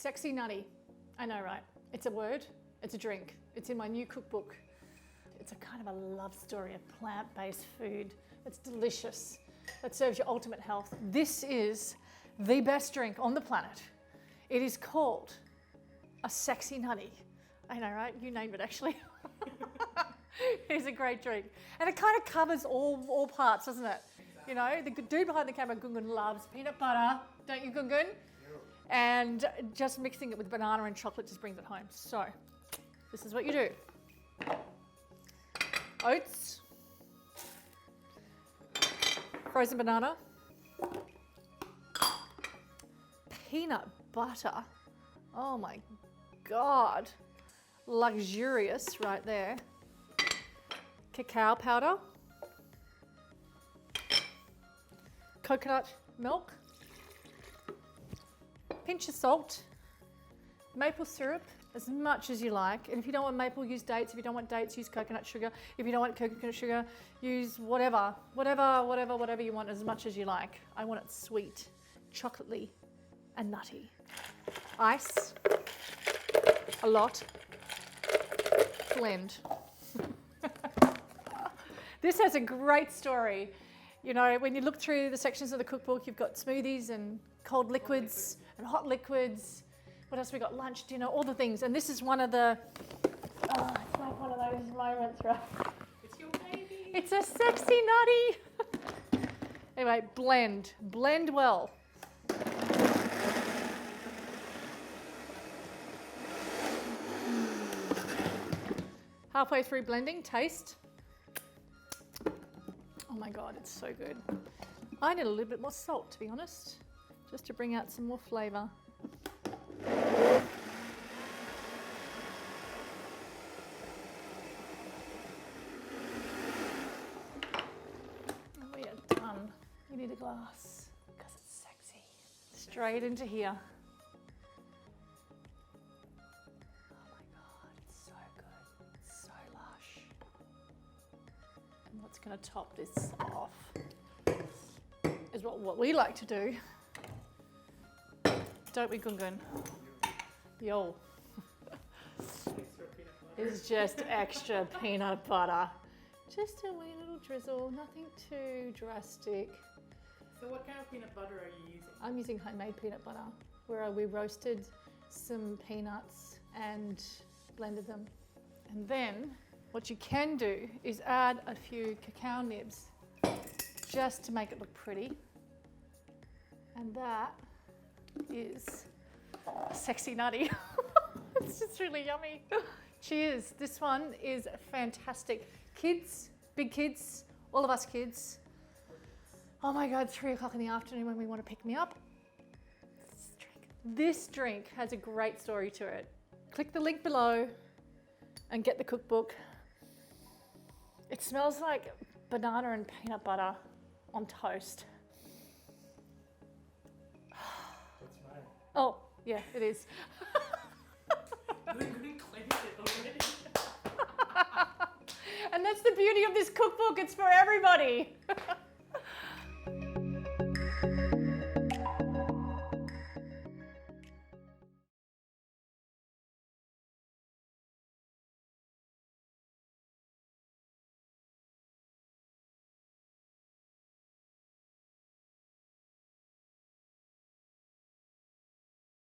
Sexy Nutty. I know, right? It's a word, it's a drink. It's in my new cookbook. It's a kind of a love story of plant-based food. It's delicious. That serves your ultimate health. This is the best drink on the planet. It is called a Sexy Nutty. I know, right? You named it, actually. It's a great drink. And it kind of covers all parts, doesn't it? You know, the dude behind the camera, 𝗠𝗚𝗚𝗚, loves peanut butter. Don't you, 𝗠𝗚𝗚𝗚? And just mixing it with banana and chocolate just brings it home. So, this is what you do. Oats, frozen banana, peanut butter. Oh my God. Luxurious right there. Cacao powder, coconut milk, pinch of salt, maple syrup, as much as you like. And if you don't want maple, use dates. If you don't want dates, use coconut sugar. If you don't want coconut sugar, use whatever you want, as much as you like. I want it sweet, chocolatey, and nutty. Ice, a lot, blend. This has a great story. You know, when you look through the sections of the cookbook, you've got smoothies and cold liquids and hot liquids. What else we got? Lunch, dinner, all the things. And this is one of the, it's like one of those moments, right? It's your baby. It's a Sexy Nutty. Anyway, blend. Blend well. Halfway through blending, taste. Oh my God, it's so good. I need a little bit more salt, to be honest, just to bring out some more flavour. We are done. We need a glass because it's sexy. Straight into here. Oh my God, it's so good. It's so lush. And what's going to top this off is what we like to do. Don't we, 𝗠𝗚𝗚𝗚? Yo. It's just extra peanut butter. Just a wee little drizzle, nothing too drastic. So what kind of peanut butter are you using? I'm using homemade peanut butter, where we roasted some peanuts and blended them. And then what you can do is add a few cacao nibs just to make it look pretty. And that is Sexy Nutty. It's just really yummy. Cheers. This one is fantastic. Kids, big kids, all of us kids. Oh my God, 3 o'clock in the afternoon when we want to pick me up. This drink has a great story to it. Click the link below and get the cookbook. It smells like banana and peanut butter on toast. That's right. Oh, yeah, it is. And that's the beauty of this cookbook. It's for everybody.